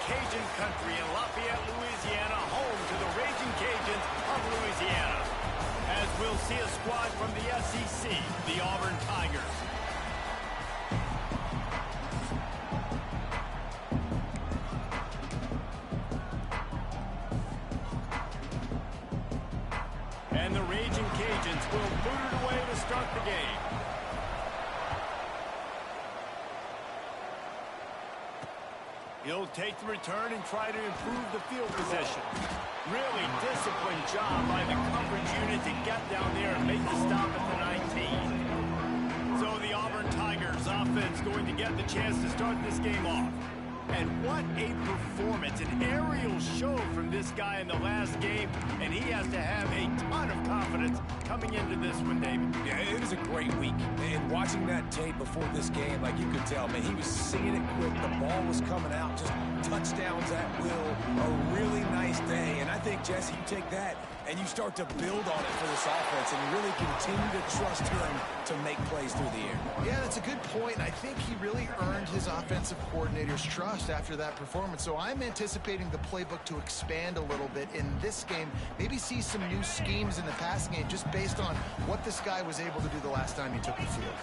Cajun country in Lafayette, Louisiana, home to the Raging Cajuns of Louisiana. As we'll see a squad from the SEC, the Auburn Tigers. And the Raging Cajuns will boot it away to start the game. He'll take the return and try to improve the field position. Really disciplined job by the coverage unit to get down there and make the stop at the 19. So the Auburn Tigers offense going to get the chance to start this game off. And what a performance, an aerial show from this guy in the last game, and he has to have a ton of confidence coming into this one, David. Yeah, it was a great week. And watching that tape before this game, like you could tell, man, he was seeing it quick. The ball was coming out, just touchdowns at will. A really nice day. And I think, Jesse, you take that and you start to build on it for this offense and really continue to trust him to make plays through the air. Yeah, that's a good point. I think he really earned his offensive coordinator's trust after that performance. So I'm anticipating the playbook to expand a little bit in this game. Maybe see some new schemes in the passing game just based on what this guy was able to do the last time he took the field.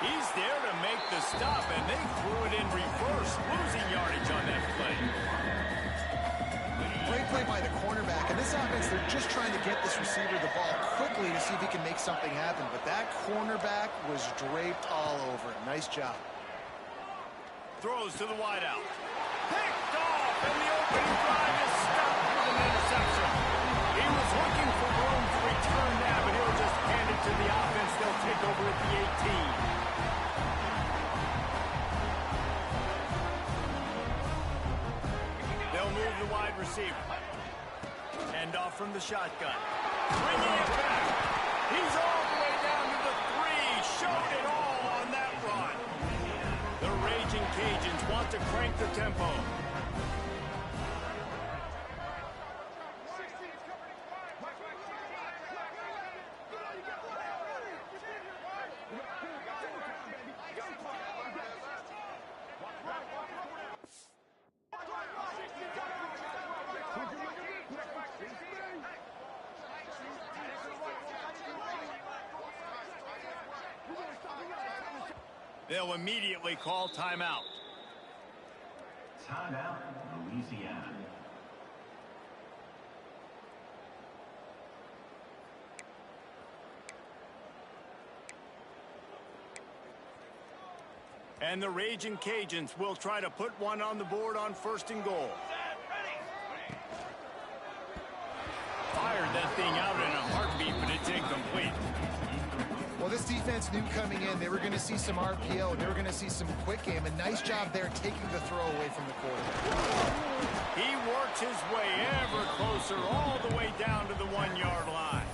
He's there to make the stop, and they threw it in reverse, losing yardage on that play. Great play by the cornerback. In this offense, they're just trying to get this receiver the ball quickly to see if he can make something happen. But that cornerback was draped all over him. Nice job. Throws to the wideout. Picked off, and the opening drive is stopped with an interception. He was looking for room to return that, but he'll just hand it to the offense. They'll take over at the 18. They'll move the wide receiver. Hand off from the shotgun. Bringing it back. He's all the way down to the 3. Showed it all on that run. The Raging Cajuns want to crank the tempo. They'll immediately call timeout. Timeout, Louisiana. And the Raging Cajuns will try to put one on the board on 1st and goal. Fired that thing out in a heartbeat, but it's incomplete. Well, this defense knew coming in they were going to see some RPO. They were going to see some quick game. A nice job there taking the throw away from the quarterback. He works his way ever closer all the way down to the 1-yard line.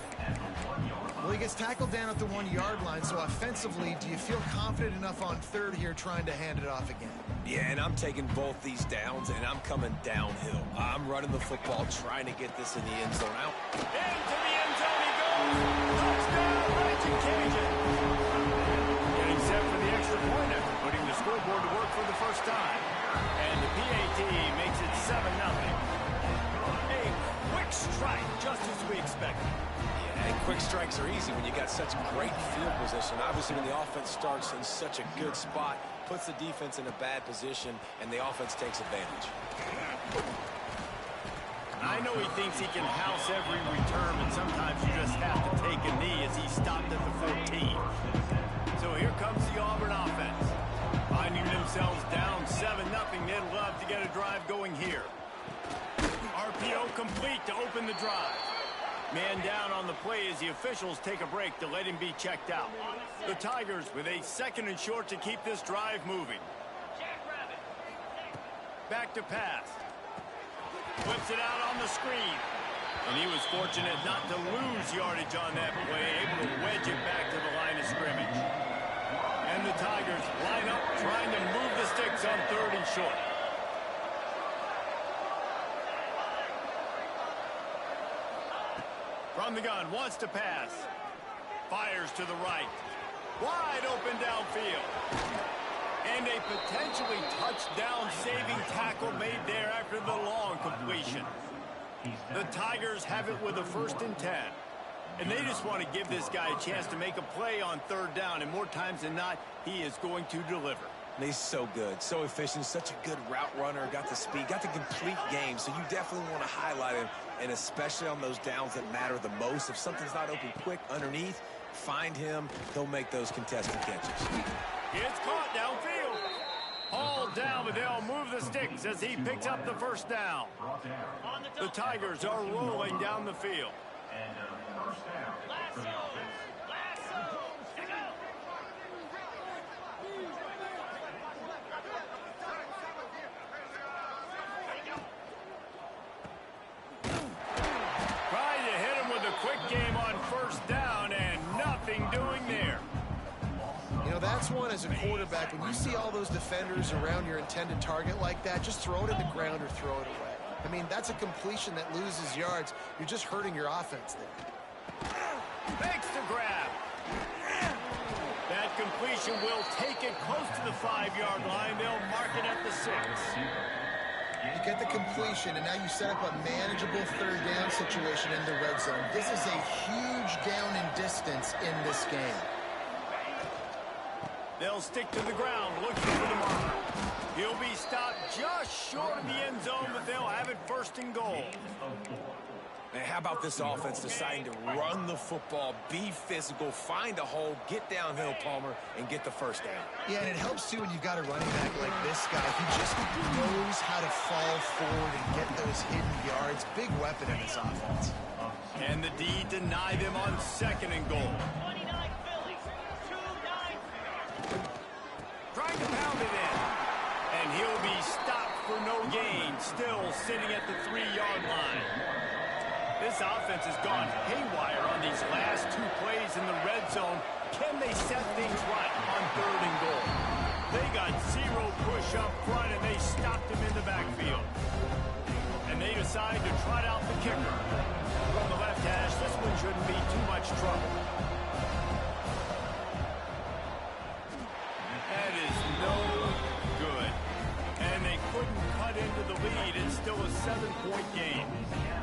Well, he gets tackled down at the 1-yard line. So offensively, do you feel confident enough on 3rd here trying to hand it off again? Yeah, and I'm taking both these downs, and I'm coming downhill. I'm running the football, trying to get this in the end zone. Out. Into the end zone he goes. Touchdown, Raging Cajun. Getting set for the extra point after putting the scoreboard to work for the first time. And the PAT makes it 7-0. A quick strike, just as we expected. Yeah, and quick strikes are easy when you got such great field position. Obviously, when the offense starts in such a good spot, puts the defense in a bad position, and the offense takes advantage. I know he thinks he can house every return, but sometimes you just have to take a knee as he stopped at the 14. So here comes the Auburn offense. Finding themselves down 7-0, they'd love to get a drive going here. RPO complete to open the drive. Man down on the play as the officials take a break to let him be checked out. The Tigers with a 2nd and short to keep this drive moving. Back to pass. Flips it out on the screen. And he was fortunate not to lose yardage on that play, able to wedge it back to the line of scrimmage. And the Tigers line up trying to move the sticks on 3rd and short. From the gun, wants to pass. Fires to the right. Wide open downfield. And a potentially touchdown-saving tackle made there after the long completion. The Tigers have it with a 1st and 10. And they just want to give this guy a chance to make a play on 3rd down. And more times than not, he is going to deliver. He's so good, so efficient, such a good route runner, got the speed, got the complete game. So you definitely want to highlight him, and especially on those downs that matter the most. If something's not open quick underneath, find him. He'll make those contested catches. It's caught downfield. Hauled down, but they'll move the sticks as he picks up the 1st down. The Tigers are rolling down the field. Trying to hit him with a quick game on 1st down, and nothing doing there. You know, that's one as a quarterback. When you see all those defenders around your intended target like that, just throw it in the ground or throw it away. I mean, that's a completion that loses yards. You're just hurting your offense there. Makes the grab. That completion will take it close to the 5-yard line. They'll mark it at the 6. You get the completion, and now you set up a manageable 3rd down situation in the red zone. This is a huge down in distance in this game. They'll stick to the ground, looking for the marker. He'll be stopped just short of the end zone, but they'll have it 1st and goal. Man, how about this offense deciding to run the football, be physical, find a hole, get downhill, Palmer, and get the 1st down? Yeah, and it helps, too, when you've got a running back like this guy. He just knows how to fall forward and get those hidden yards. Big weapon in this offense. And the D deny them on 2nd and goal. Trying to pound it in. And he'll be stopped for no gain, still sitting at the 3-yard line. This offense has gone haywire on these last 2 plays in the red zone. Can they set things right on 3rd and goal? They got 0 push up front, and they stopped him in the backfield. And they decide to trot out the kicker. From the left hash, this one shouldn't be too much trouble. That is no good. And they couldn't cut into the lead. It's still a 7-point game.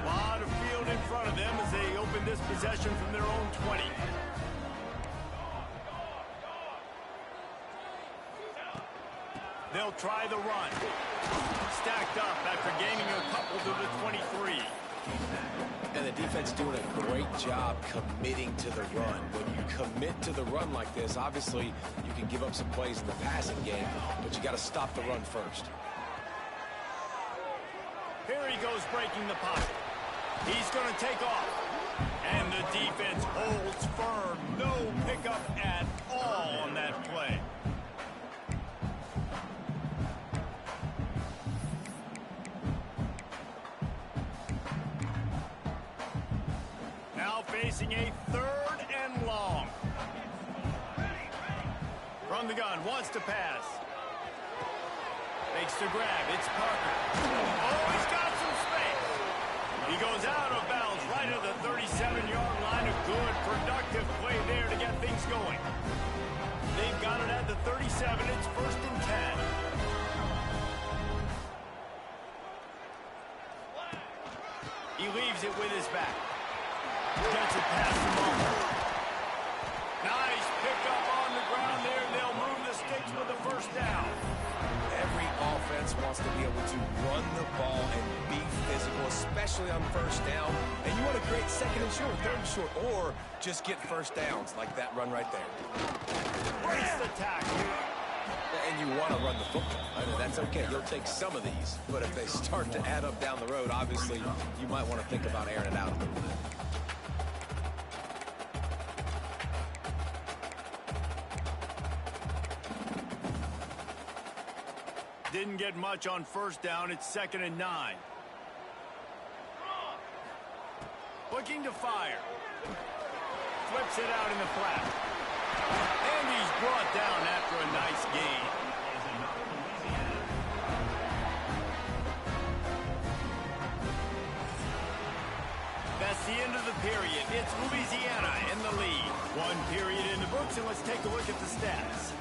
A lot of field in front of them as they open this possession from their own 20. They'll try the run. Stacked up after gaining a couple to the 23. And the defense doing a great job committing to the run. When you commit to the run like this, obviously you can give up some plays in the passing game, but you got to stop the run first. Here he goes breaking the pocket. He's going to take off. And the defense holds firm. No pickup at all on that play. Now facing a 3rd and long. From the gun, wants to pass. Makes the grab. It's Parker. Oh, he's got some space. He goes out of bounds right at the 37-yard line. A good, productive play there to get things going. They've got it at the 37. It's 1st and 10. He leaves it with his back. Gets it past the ball. Nice pickup on the ground there. They'll move the sticks with the 1st down. Every offense wants to be able to run the ball and be physical, especially on 1st down. And you want to create 2nd and short, 3rd and short, or just get 1st downs like that run right there. Breaks the tackle. And you want to run the football. I mean, that's okay. You'll take some of these. But if they start to add up down the road, obviously, you might want to think about airing it out a little bit. Didn't get much on 1st down. It's 2nd and 9. Looking to fire. Flips it out in the flat. And he's brought down after a nice gain. Vesey the end of the period. It's Louisiana in the lead. One period in the books, and let's take a look at the stats.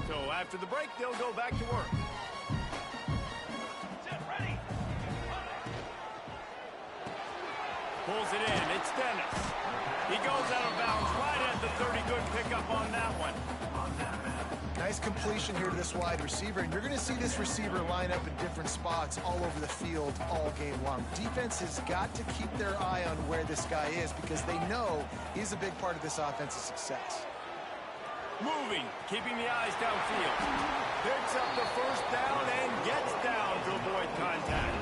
So after the break, they'll go back to work. Pulls it in. It's Dennis. He goes out of bounds right at the 30. Good pickup on that one. Nice completion here to this wide receiver, and you're going to see this receiver line up in different spots all over the field all game long. Defense has got to keep their eye on where this guy is because they know he's a big part of this offense's success. Moving, keeping the eyes downfield. Picks up the first down and gets down to avoid contact.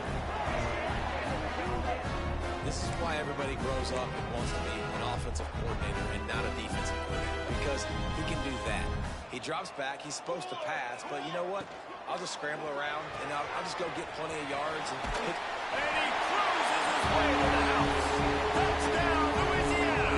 This is why everybody grows up and wants to be an offensive coordinator and not a defensive coordinator, because he can do that. He drops back, he's supposed to pass, but you know what? I'll just scramble around, and I'll just go get plenty of yards. And he cruises his way to the house. Touchdown, Louisiana!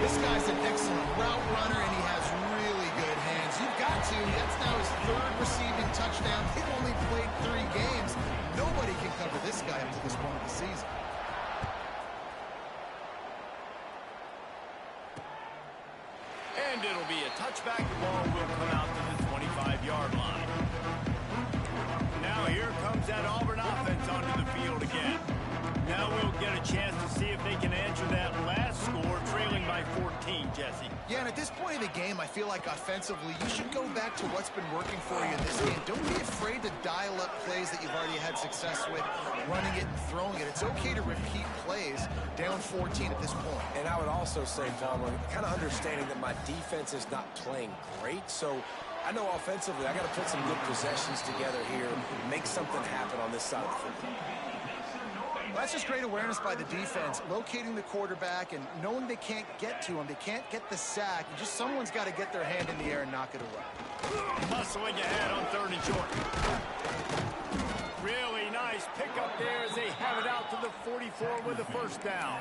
This guy's an excellent route runner, and he has really good hands. You've got to. That's now his third receiving touchdown. He only played 3 games. Nobody can cover this guy up to this point of the season. And it'll be a touchback. The ball will come out to the 25-yard line. Now here comes that Auburn offense onto the field again. Now we'll get a chance to see if they can answer that last score, trailing by 14, Jesse. Yeah, and at this point in the game, I feel like offensively, you should go back to what's been working for you in this game. Don't be afraid to dial up plays that you've already had success with, running it and throwing it. It's okay to repeat plays down 14 at this point. And I would also say, Palmer, kind of understanding that my defense is not playing great, so I know offensively I got to put some good possessions together here, make something happen on this side of the football. Well, that's just great awareness by the defense, locating the quarterback and knowing they can't get to him. They can't get the sack. Just someone's got to get their hand in the air and knock it away. Muscling ahead on 3rd and short. Really nice pickup there as they have it out to the 44 with a first down.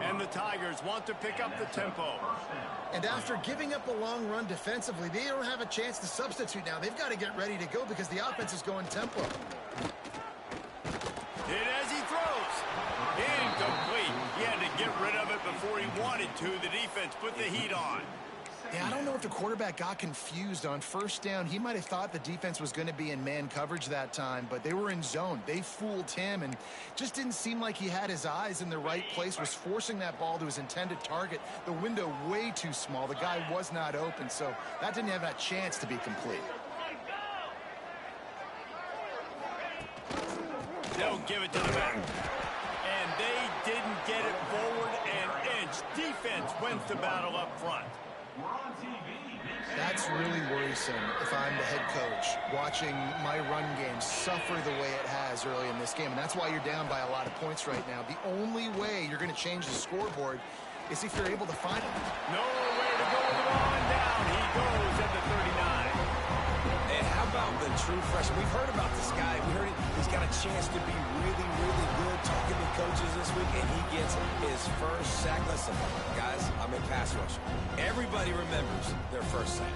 And the Tigers want to pick up the tempo. And after giving up a long run defensively, they don't have a chance to substitute now. They've got to get ready to go because the offense is going tempo. Hit as he throws. Incomplete. He had to get rid of it before he wanted to. The defense put the heat on. Yeah, I don't know if the quarterback got confused on first down. He might have thought the defense was going to be in man coverage that time, but they were in zone. They fooled him and just didn't seem like he had his eyes in the right place, was forcing that ball to his intended target. The window way too small. The guy was not open, so that didn't have that chance to be complete. They'll give it to the back. And they didn't get it forward an inch. Defense wins the battle up front. That's really worrisome if I'm the head coach, watching my run game suffer the way it has early in this game. And that's why you're down by a lot of points right now. The only way you're going to change the scoreboard is if you're able to find it. Nowhere to go with the ball and down. He goes at the 39. And how about the true freshman? We've heard about this guy. We heard he's got a chance to be really, really good. Talking to coaches this week, and he gets his first sack. Listen, guys, I'm a pass rusher. Everybody remembers their first sack.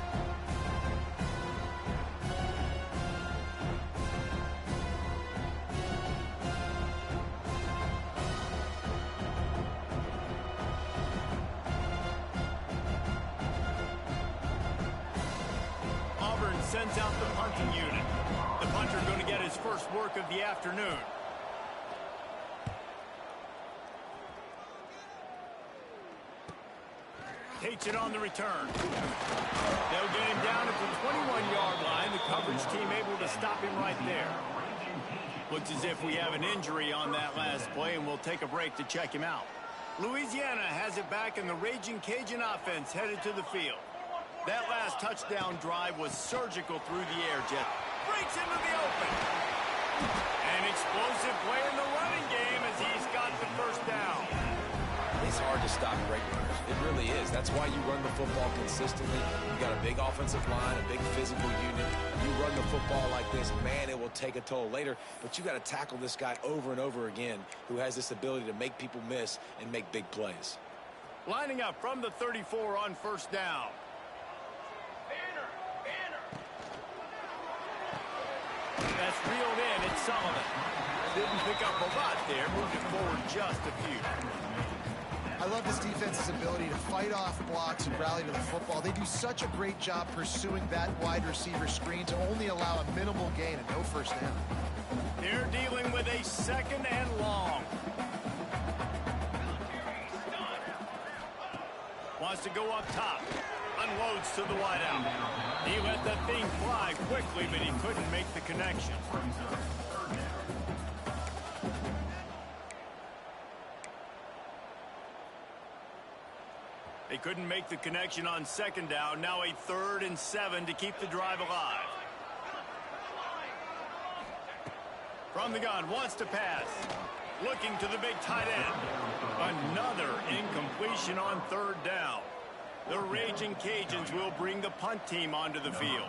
Auburn sends out the punting unit. The punter going to get his first work of the afternoon. Takes it on the return. They'll get him down at the 21-yard line. The coverage team able to stop him right there. Looks as if we have an injury on that last play, and we'll take a break to check him out. Louisiana has it back, and the Raging Cajun offense headed to the field. That last touchdown drive was surgical through the air, Jet. Breaks into the open. An explosive play in the running game as he's got the first down. It's hard to stop great runners. It really is. That's why you run the football consistently. You got a big offensive line, a big physical unit. You run the football like this, man, it will take a toll later. But you got to tackle this guy over and over again who has this ability to make people miss and make big plays. Lining up from the 34 on first down. That's reeled in. It's Sullivan. Didn't pick up a lot there. Moved it forward just a few. I love this defense's ability to fight off blocks and rally to the football. They do such a great job pursuing that wide receiver screen to only allow a minimal gain and no first down. They're dealing with a 2nd and long. Wants to go up top. Unloads to the wideout. He let that thing fly quickly, but he couldn't make the connection. They couldn't make the connection on 2nd down. Now a 3rd and 7 to keep the drive alive. From the gun, wants to pass. Looking to the big tight end. Another incompletion on 3rd down. The Raging Cajuns will bring the punt team onto the field.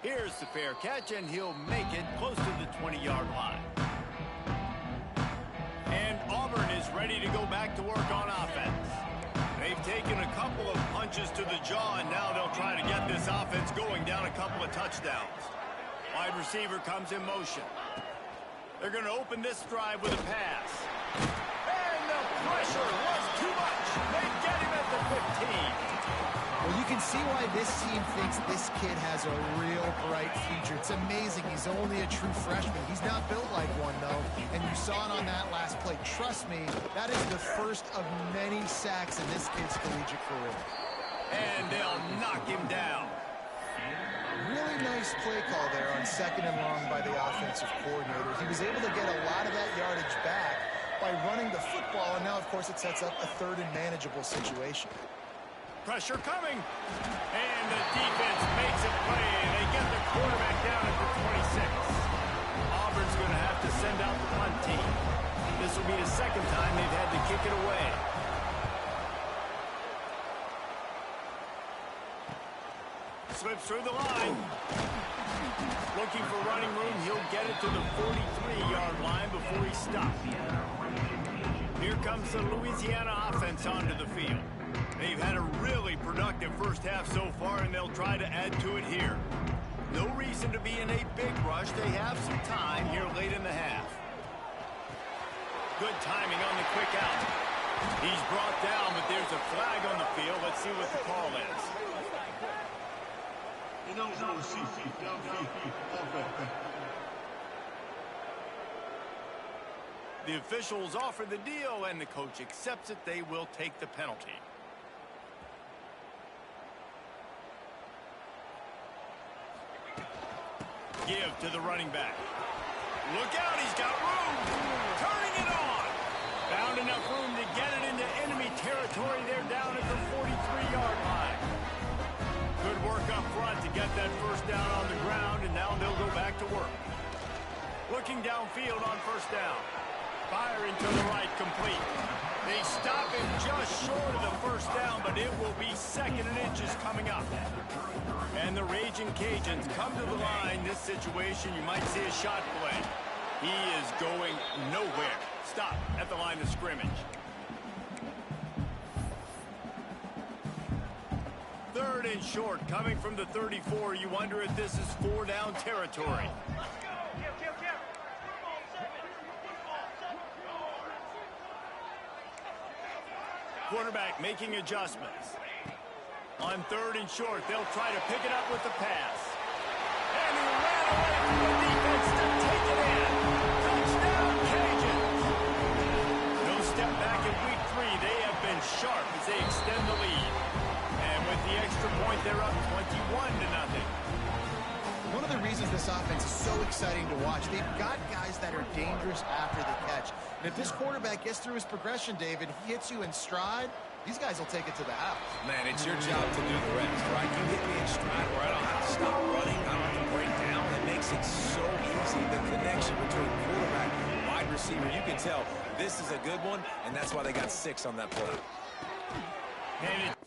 Here's the fair catch, and he'll make it close to the 20-yard line. And Auburn is ready to go back to work on offense. They've taken a couple of punches to the jaw, and now they'll try to get this offense going down a couple of touchdowns. Wide receiver comes in motion. They're going to open this drive with a pass. And the pressure was too much. They get him at the 15. Well, you can see why this team thinks this kid has a real bright future. It's amazing. He's only a true freshman. He's not built like one, though. And you saw it on that last play. Trust me, that is the first of many sacks in this kid's collegiate career. And they'll knock him down. Really nice play call there on 2nd and long by the offensive coordinator. He was able to get a lot of that yardage back by running the football, and now, of course, it sets up a 3rd and manageable situation. Pressure coming. And the defense makes a play. They get the quarterback down at the 26. Auburn's going to have to send out the punt team. This will be the 2nd time they've had to kick it away. Slips through the line. Looking for running room. He'll get it to the 43-yard line before he stops. Here comes the Louisiana offense onto the field. They've had a really productive first half so far, and they'll try to add to it here. No reason to be in a big rush. They have some time here late in the half. Good timing on the quick out. He's brought down, but there's a flag on the field. Let's see what the call is. The officials offer the deal, and the coach accepts it. They will take the penalty. Give to the running back. Look out, he's got room. Turning it on. Found enough room to get it into enemy territory. They're down at the 43-yard line. Good work up front to get that first down on the ground, and now they'll go back to work. Looking downfield on first down. Firing to the right, complete. They stop him just short of the first down, but it will be 2nd and inches coming up. And the Raging Cajuns come to the line. This situation, you might see a shot play. He is going nowhere. Stop at the line of scrimmage. 3rd and short, coming from the 34. You wonder if this is 4-down territory. Quarterback making adjustments. On 3rd and short, they'll try to pick it up with the pass. And he ran away from the defense to take it in. Touchdown, Cajuns. No step back in week 3. They have been sharp as they extend the lead. And with the extra point, they're up 21-0. One of the reasons this offense is so exciting to watch, they've got guys that are dangerous after the catch. And if this quarterback gets through his progression, David, he hits you in stride, these guys will take it to the house. Man, it's your job to do the rest, right? You hit me in stride where I don't have to stop running, I don't have to break down. It makes it so easy. The connection between quarterback and wide receiver, you can tell this is a good one, and that's why they got 6 on that play. And it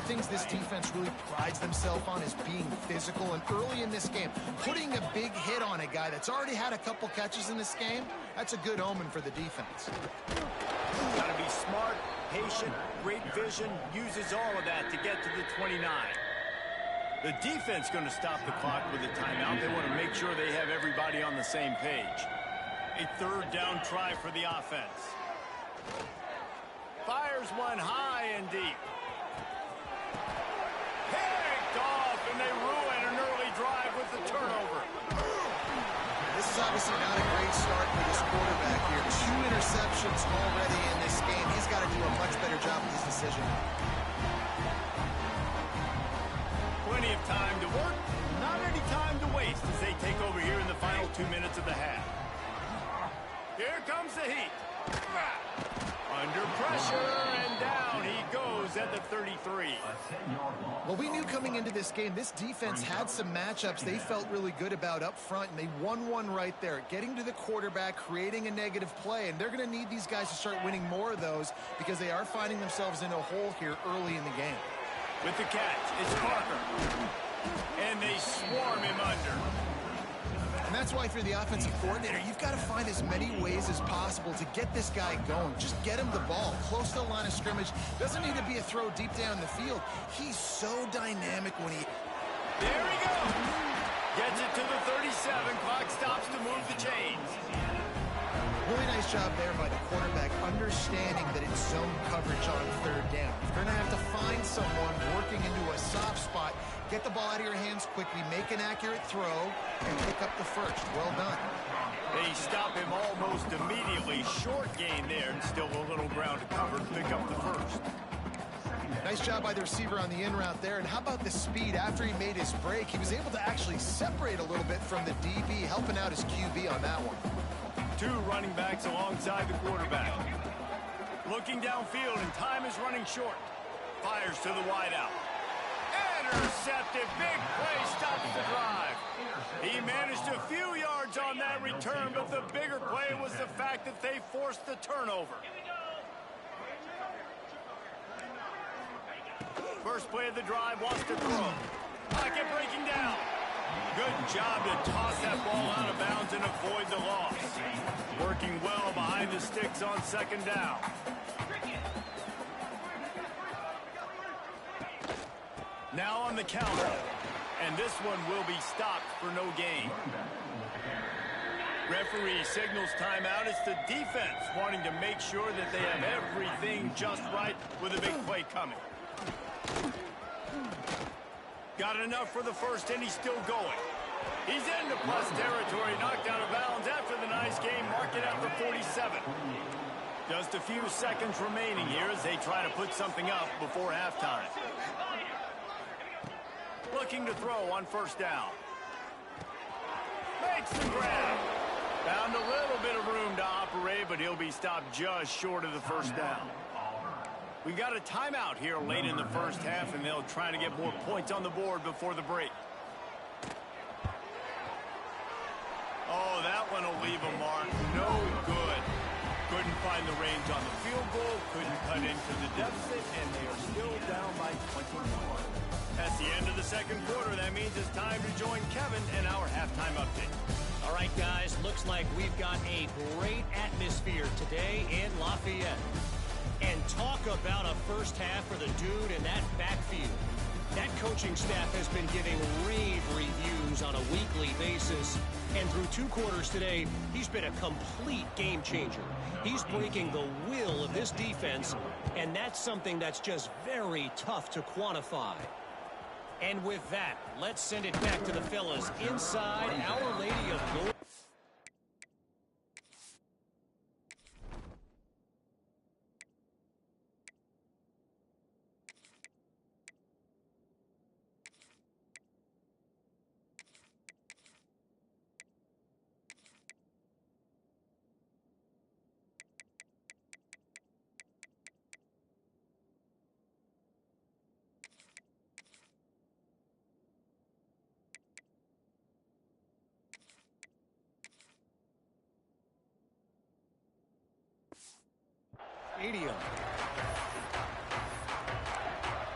things this defense really prides themselves on is being physical. And early in this game, putting a big hit on a guy that's already had a couple catches in this game, that's a good omen for the defense. Got to be smart, patient, great vision, uses all of that to get to the 29. The defense going to stop the clock with a timeout. They want to make sure they have everybody on the same page. A third down try for the offense. Fires one high and deep. Picked off, and they ruin an early drive with the turnover. This is obviously not a great start for this quarterback here. 2 interceptions already in this game. He's got to do a much better job with his decision. Plenty of time to work, not any time to waste as they take over here in the final 2 minutes of the half. Here comes the heat. Under pressure, and down he goes at the 33. Well, we knew coming into this game, this defense had some matchups they felt really good about up front, and they won one right there, getting to the quarterback, creating a negative play, and they're going to need these guys to start winning more of those because they are finding themselves in a hole here early in the game. With the catch, it's Parker. And they swarm him under. And that's why, if you're the offensive coordinator, you've got to find as many ways as possible to get this guy going. Just get him the ball close to the line of scrimmage. Doesn't need to be a throw deep down the field. He's so dynamic when he... There he goes. Gets it to the 37. Clock stops to move the chains. Really nice job there by the quarterback, understanding that it's zone coverage on third down. You're going to have to find someone working into a soft spot, get the ball out of your hands quickly, make an accurate throw, and pick up the first. Well done. They stop him almost immediately. Short gain there, and still a little ground to cover to pick up the first. Nice job by the receiver on the in route there. And how about the speed after he made his break? He was able to actually separate a little bit from the DB, helping out his QB on that one. 2 running backs alongside the quarterback. Looking downfield, and time is running short. Fires to the wideout. Intercepted. Big play stops the drive. He managed a few yards on that return, but the bigger play was the fact that they forced the turnover. First play of the drive, wants to throw. Pocket breaking down. Good job to toss that ball out of bounds and avoid the loss. Working well behind the sticks on second down. Now on the counter. And this one will be stopped for no gain. Referee signals timeout. It's the defense wanting to make sure that they have everything just right with a big play coming. Got enough for the first, and he's still going. He's into plus territory, knocked out of bounds after the nice game, mark it out for 47. Just a few seconds remaining here as they try to put something up before halftime. Looking to throw on first down. Makes the grab. Found a little bit of room to operate, but he'll be stopped just short of the first down. We got a timeout here late in the first half, and they'll try to get more points on the board before the break. Oh, that one will leave a mark. No good. Couldn't find the range on the field goal, couldn't cut into the deficit, and they are still down by 21. That's the end of the second quarter. That means it's time to join Kevin and our halftime update. All right, guys, looks like we've got a great atmosphere today in Lafayette. And talk about a first half for the dude in that backfield. That coaching staff has been giving rave reviews on a weekly basis. And through 2 quarters today, he's been a complete game changer. He's breaking the will of this defense, and that's something that's just very tough to quantify. And with that, let's send it back to the fellas inside Our Lady of Glory.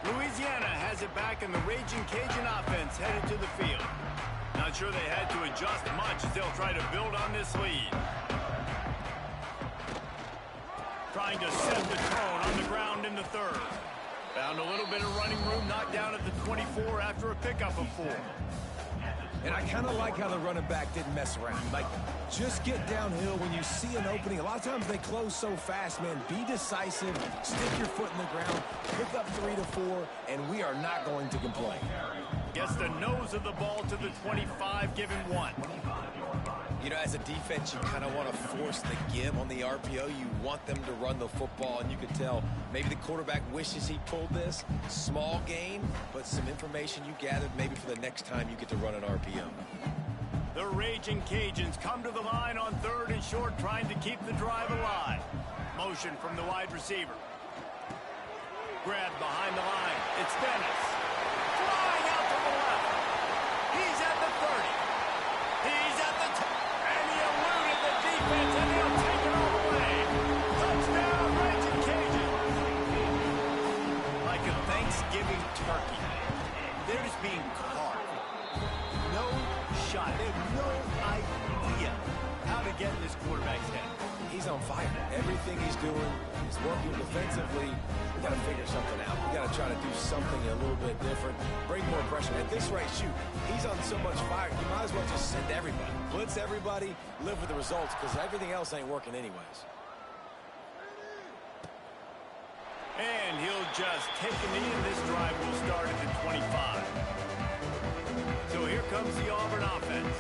Louisiana Louisiana has it back, and the Raging Cajun offense headed to the field. Not sure they had to adjust much as they'll try to build on this lead. Trying to set the tone on the ground in the third. Found a little bit of running room, knocked down at the 24 after a pickup of 4. And I kind of like how the running back didn't mess around. Like, just get downhill when you see an opening. A lot of times they close so fast, man. Be decisive, stick your foot in the ground, pick up 3 to 4, and we are not going to complain. Gets the nose of the ball to the 25, giving 1. You know, as a defense, you kind of want to force the give on the RPO. You want them to run the football, and you can tell maybe the quarterback wishes he pulled this. Small gain, but some information you gathered maybe for the next time you get to run an RPO. The Raging Cajuns come to the line on 3rd and short, trying to keep the drive alive. Motion from the wide receiver. Grabbed behind the line. It's Dennis. Flying out to the left. He's at the 30. He's at the 10. And he eluded the defense, and he'll take it all away. Touchdown, Raging Cajuns. Like a Thanksgiving turkey. They're just being carved. No shot. They have no idea how to get in this quarterback's head. He's on fire. Everything he's doing is working defensively. We got to figure something out. We got to try to do something a little bit different. Bring more pressure. At this rate, shoot, he's on so much fire, you might as well just send everybody. Blitz everybody, live with the results, because everything else ain't working anyways. And he'll just take a knee, and this drive will start at the 25. So here comes the Auburn offense.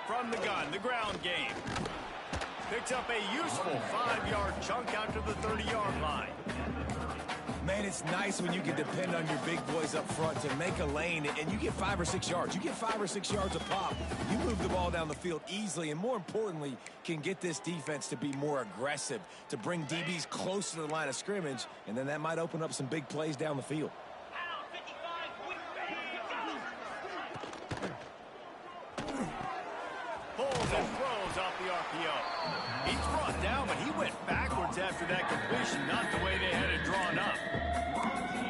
From the gun, the ground game. Picks up a useful 5-yard chunk out to the 30-yard line. Man, it's nice when you can depend on your big boys up front to make a lane, and you get 5 or 6 yards. You get 5 or 6 yards a pop. You move the ball down the field easily, and more importantly, can get this defense to be more aggressive, to bring DBs close to the line of scrimmage, and then that might open up some big plays down the field. Pulls and throws off the RPO. He's brought down, but he went backwards after that completion, not the way they had it drawn up.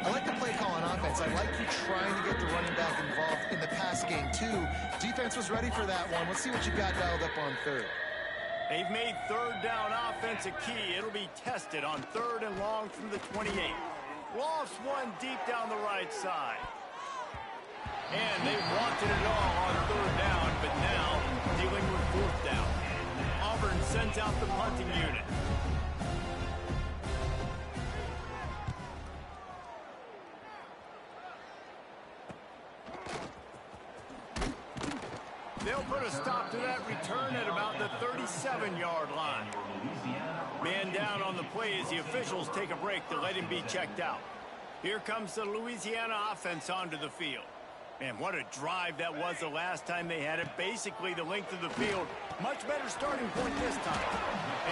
I like the play call on offense. I like you trying to get the running back involved in the pass game, too. Defense was ready for that one. Let's see what you got dialed up on 3rd. They've made 3rd down offense a key. It'll be tested on 3rd and long through the 28. Lost one deep down the right side. And they wanted it all on 3rd down, but now dealing with 4th down. Auburn sends out the punting unit. They'll put a stop to that return at about the 37-yard line. Man down on the play as the officials take a break to let him be checked out. Here comes the Louisiana offense onto the field. Man, what a drive that was the last time they had it. Basically the length of the field. Much better starting point this time.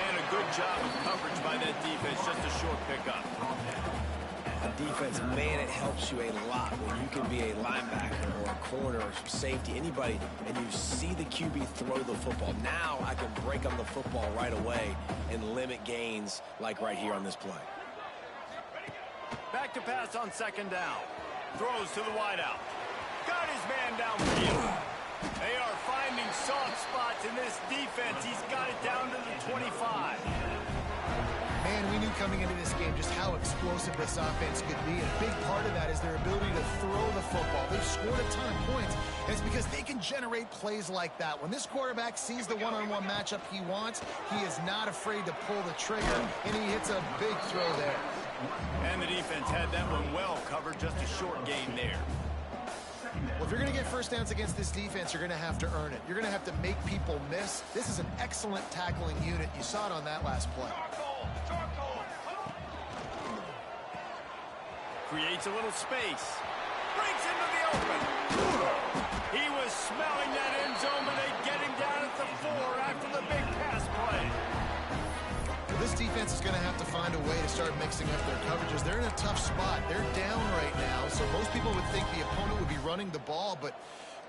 And a good job of coverage by that defense. Just a short pickup. A defense, man, it helps you a lot when you can be a linebacker or a corner or safety, anybody, and you see the QB throw the football. Now I can break on the football right away and limit gains like right here on this play. Back to pass on 2nd down. Throws to the wideout. Got his man downfield. They are finding soft spots in this defense. He's got it down to the 25. Man, we knew coming into this game just how explosive this offense could be. And a big part of that is their ability to throw the football. They've scored a ton of points, and it's because they can generate plays like that. When this quarterback sees the one-on-one matchup he wants, he is not afraid to pull the trigger, and he hits a big throw there. And the defense had that one well covered. Just a short gain there. Well, if you're going to get first downs against this defense, you're going to have to earn it. You're going to have to make people miss. This is an excellent tackling unit. You saw it on that last play. Creates a little space. Breaks into the open. He was smelling that end zone, but they get him down at the 4 after the big pass play. Well, this defense is going to have to find a way to start mixing up their coverages. They're in a tough spot. They're down right now, so most people would think the opponent would be running the ball, but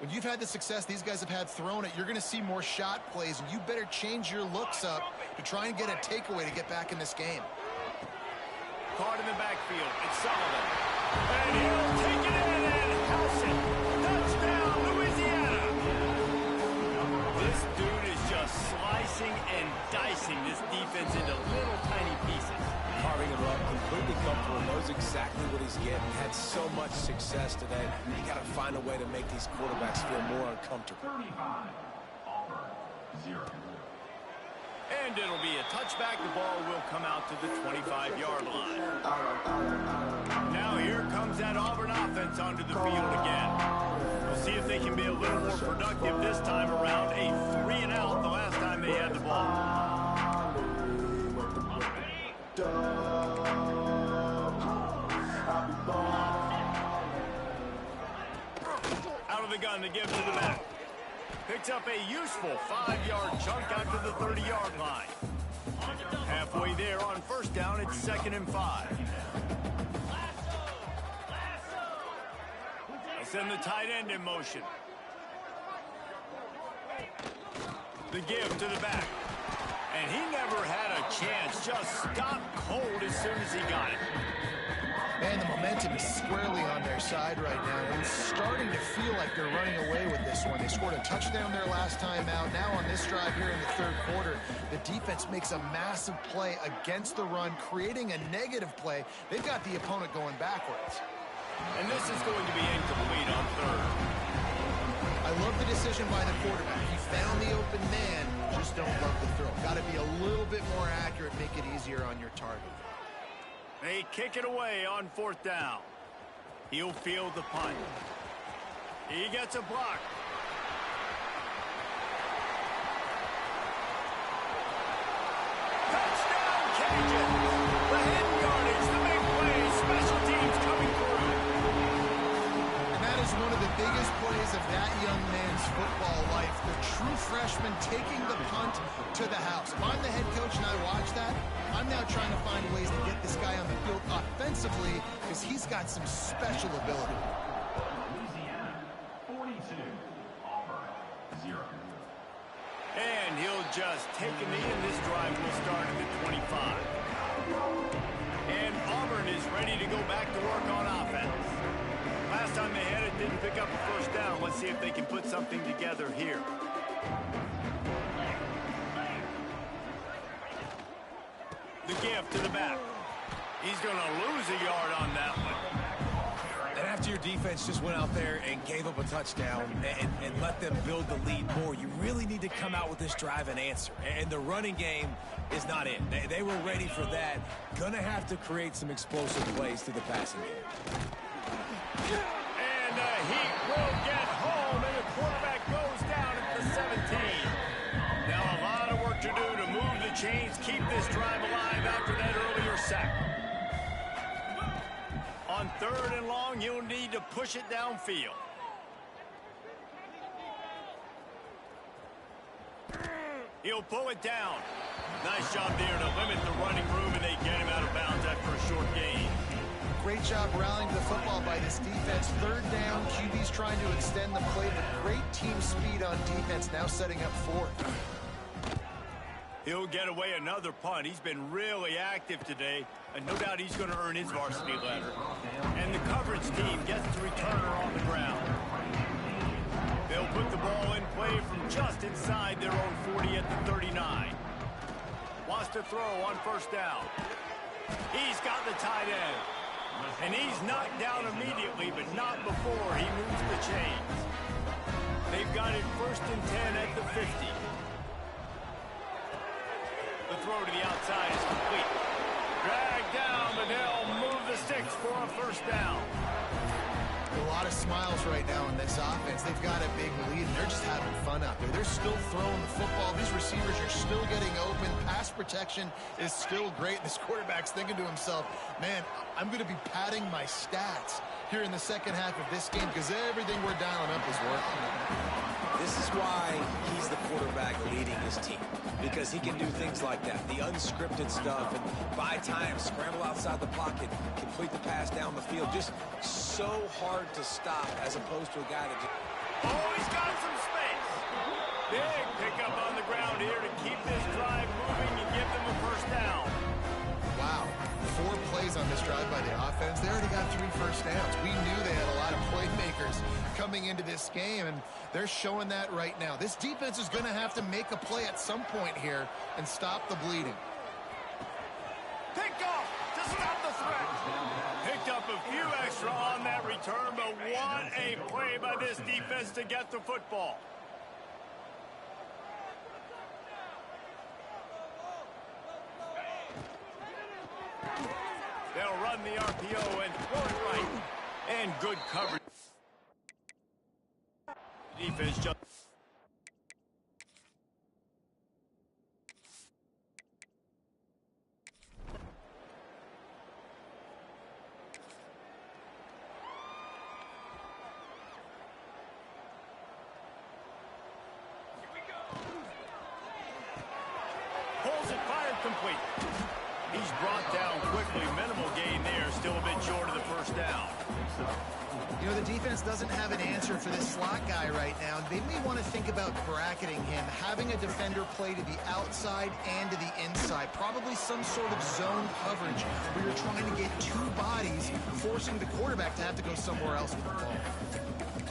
When you've had the success these guys have had throwing it, you're going to see more shot plays, and you better change your looks up to try and get a takeaway to get back in this game. Caught in the backfield. It's Sullivan. And he'll take it in and house it. Touchdown, Louisiana. This dude is just slicing and dicing this defense into little tiny pieces. Carving him up, completely comfortable, knows exactly what he's getting, had so much success today. You got to find a way to make these quarterbacks feel more uncomfortable. 35, Auburn, 0. And it'll be a touchback. The ball will come out to the 25-yard line. Now here comes that Auburn offense onto the field again. We'll see if they can be a little more productive this time around. A 3-and-out the last time they had the ball. Out of the gun to give to the back. Picks up a useful 5-yard chunk out to the 30-yard line. Halfway there on first down, it's 2nd and 5. They'll send the tight end in motion. The give to the back. And he never had a chance. Just stopped cold as soon as he got it. Man, the momentum is squarely on their side right now. And it's starting to feel like they're running away with this one. They scored a touchdown their last time out. Now on this drive here in the third quarter, the defense makes a massive play against the run, creating a negative play. They've got the opponent going backwards. And this is going to be incomplete on third. I love the decision by the quarterback. He found the open man, just don't love the throw. Got to be a little bit more accurate, make it easier on your target. They kick it away on 4th down. He'll field the punt. He gets a block. Touchdown, Cajuns! The hidden yardage, the big play, special teams coming through. And that is one of the biggest plays of that young man's football life. The true freshman taking the punt to the house. If I'm the head coach and I watch that, I'm now trying to find ways to get this guy on the field offensively because he's got some special ability. Louisiana, 42, Auburn, 0. And he'll just take a knee, and this drive will start at the 25. And Auburn is ready to go back to work on offense. Last time they had it, didn't pick up a first down. Let's see if they can put something together here. The give to the back. He's going to lose a yard on that one. And after your defense just went out there and gave up a touchdown and let them build the lead more, you really need to come out with this drive and answer. And the running game is not in. They were ready for that. Going to have to create some explosive plays through the passing game. And he will get home, and the quarterback goes down at the 17. Now a lot of work to do to move the chains, keep this drive alive after that earlier sack. On 3rd and long, you'll need to push it downfield. He'll pull it down. Nice job there to limit the running room, and they get him out of bounds after a short gain. Great job rallying the football by this defense. 3rd down, QB's trying to extend the play, but great team speed on defense, now setting up 4th. He'll get away another punt. He's been really active today, and no doubt he's going to earn his varsity letter. And the coverage team gets the returner on the ground. They'll put the ball in play from just inside their own 40 at the 39. Wants to throw on 1st down. He's got the tight end. And he's knocked down immediately, but not before he moves the chains. They've got it 1st and 10 at the 50. The throw to the outside is complete. Dragged down, but they'll move the sticks for a 1st down. A lot of smiles right now in this offense. They've got a big lead, and they're just having fun out there. They're still throwing the football. These receivers are still getting open. Pass protection is still great. This quarterback's thinking to himself, man, I'm going to be padding my stats here in the second half of this game because everything we're dialing up is working. This is why he's the quarterback leading his team, because he can do things like that, the unscripted stuff, and buy time, scramble outside the pocket, complete the pass down the field. Just so hard to stop as opposed to a guy that just... Oh, he's got some space. Big pickup on the ground here to keep this drive moving and give them a first down. Wow, 4 plays on this drive by the offense. They already got 3 first downs. We knew they had a lot of playmakers coming into this game, and they're showing that right now. This defense is going to have to make a play at some point here and stop the bleeding. Picked off to stop the threat. Picked up a few extra on that return, but what a play by this defense to get the football. They'll run the RPO and throw it right. And good coverage. Defense just... Pulls it, fired complete. He's brought down quickly. Minimal gain there. Still a bit short of the first down. You know, the defense doesn't have an answer for this slot guy right now. They may want to think about bracketing him, having a defender play to the outside and to the inside. Probably some sort of zone coverage where you're trying to get 2 bodies, forcing the quarterback to have to go somewhere else with the ball.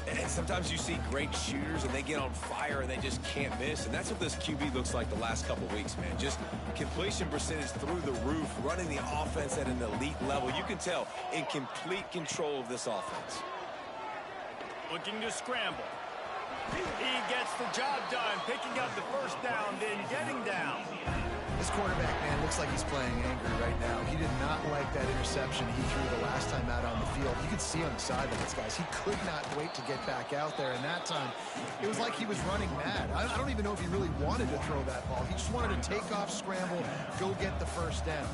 And sometimes you see great shooters and they get on fire and they just can't miss. And that's what this QB looks like the last couple weeks, man. Just completion percentage through the roof, running the offense at an elite level. You can tell in complete control of this offense. Looking to scramble. He gets the job done, picking up the first down, then getting down. This quarterback, man, looks like he's playing angry right now. He did not like that interception he threw the last time out on the field. You could see on the sidelines, guys. He could not wait to get back out there. And that time, it was like he was running mad. I don't even know if he really wanted to throw that ball. He just wanted to take off, scramble, go get the first down.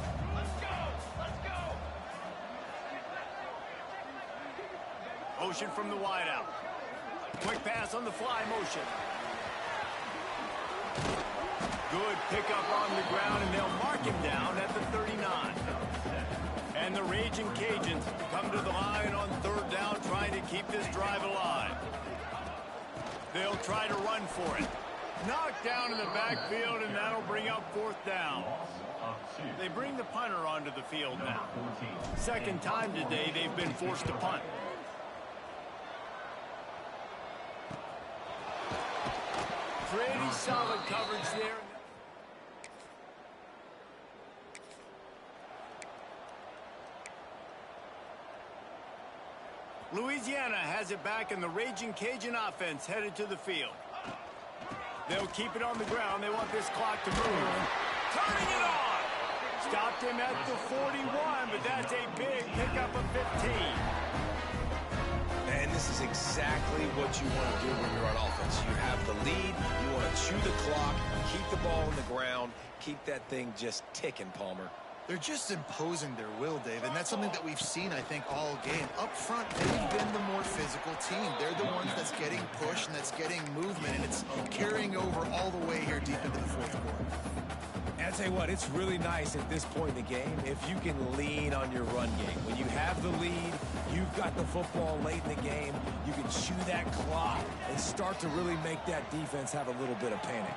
Motion from the wideout. Quick pass on the fly motion. Good pickup on the ground, and they'll mark him down at the 39. And the Raging Cajuns come to the line on 3rd down, trying to keep this drive alive. They'll try to run for it. Knocked down in the backfield, and that'll bring up 4th down. They bring the punter onto the field now. Second time today they've been forced to punt. Pretty solid coverage there. Louisiana has it back, and the Raging Cajun offense headed to the field. They'll keep it on the ground. They want this clock to move. Turning it on! Stopped him at the 41, but that's a big pickup of 15. And this is exactly what you want to do when you're on offense. You have the lead, you want to chew the clock, keep the ball on the ground, keep that thing just ticking, Palmer. They're just imposing their will, Dave, and that's something that we've seen, I think, all game. Up front, they've been the more physical team. They're the ones that's getting pushed and that's getting movement, and it's carrying over all the way here deep into the 4th quarter. And I'll tell you what, it's really nice at this point in the game if you can lean on your run game. When you have the lead, you've got the football late in the game, you can chew that clock and start to really make that defense have a little bit of panic.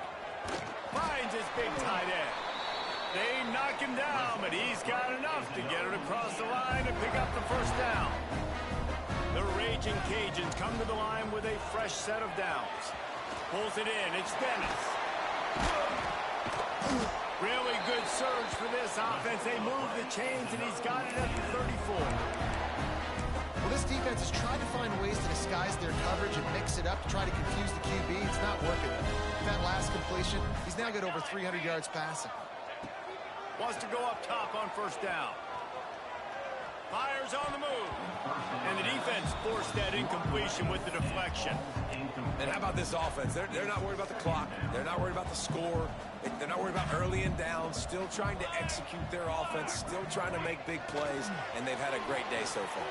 Finds his big tight end. They knock him down, but he's got enough to get it across the line and pick up the first down. The Raging Cajuns come to the line with a fresh set of downs. Pulls it in. It's Dennis. Really good surge for this offense. They move the chains, and he's got it at the 34. Well, this defense has tried to find ways to disguise their coverage and mix it up to try to confuse the QB. It's not working. That last completion, he's now got over 300 yards passing. Wants to go up top on first down. Fires on the move. And the defense forced that incompletion with the deflection. And how about this offense? They're not worried about the clock. They're not worried about the score. They're not worried about early and down. Still trying to execute their offense. Still trying to make big plays. And they've had a great day so far.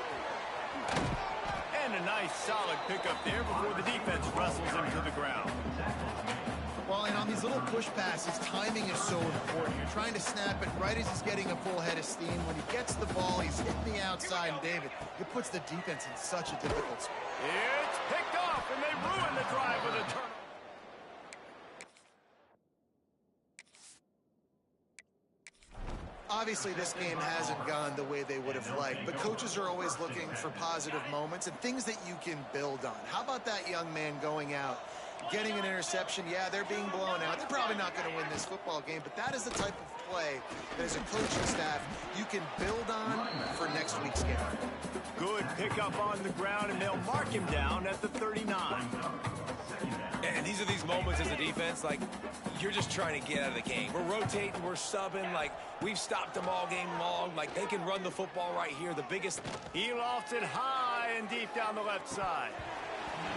And a nice solid pickup there before the defense wrestles him to the ground. Well, and on on these little push passes, timing is so important. You're trying to snap it right as he's getting a full head of steam. When he gets the ball, he's hitting the outside, and David, it puts the defense in such a difficult spot. It's picked off, and they ruin the drive with a turnover. Obviously, this game hasn't gone the way they would have liked, but coaches are always looking for positive moments and things that you can build on. How about that young man going out, getting an interception? Yeah, they're being blown out. They're probably not going to win this football game, but that is the type of play that as a coaching staff you can build on for next week's game. Good pickup on the ground, and they'll mark him down at the 39. And these are these moments as a defense, like, you're just trying to get out of the game. We're rotating, we're subbing, like, we've stopped them all game long. Like, they can run the football right here. The biggest... He lofts it high and deep down the left side.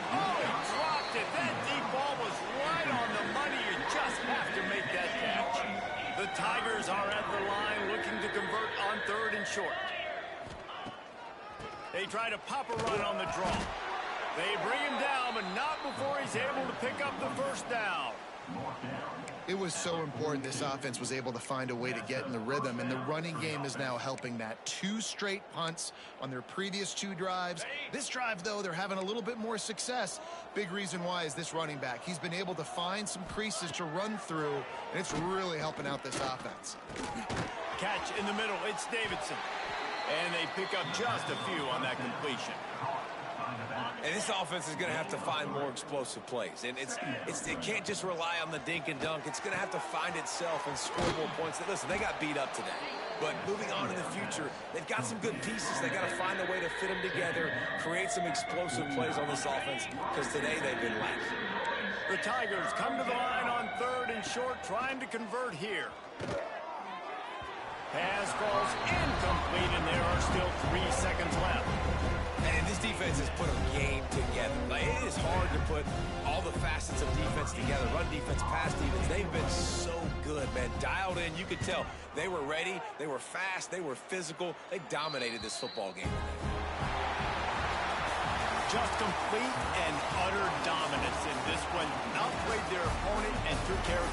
Oh, he dropped it. That deep ball was right on the money. You just have to make that catch. The Tigers are at the line looking to convert on 3rd and short. They try to pop a run on the draw. They bring him down, but not before he's able to pick up the first down. It was so important this offense was able to find a way to get in the rhythm, and the running game is now helping that. 2 straight punts on their previous 2 drives. This drive, though, they're having a little bit more success. Big reason why is this running back. He's been able to find some creases to run through, and it's really helping out this offense. Catch in the middle. It's Davidson. And they pick up just a few on that completion. And this offense is going to have to find more explosive plays. And it can't just rely on the dink and dunk. It's going to have to find itself and score more points. Listen, they got beat up today. But moving on in the future, they've got some good pieces. They got to find a way to fit them together, create some explosive plays on this offense, because today they've been lacking. The Tigers come to the line on 3rd and short, trying to convert here. Pass falls incomplete, and there are still 3 seconds left. And this defense has put a game together. Like, it is hard to put all the facets of defense together. Run defense, pass defense. They've been so good, man. Dialed in. You could tell they were ready. They were fast. They were physical. They dominated this football game. Just complete and utter dominance in this one. Outplayed their opponent and took care of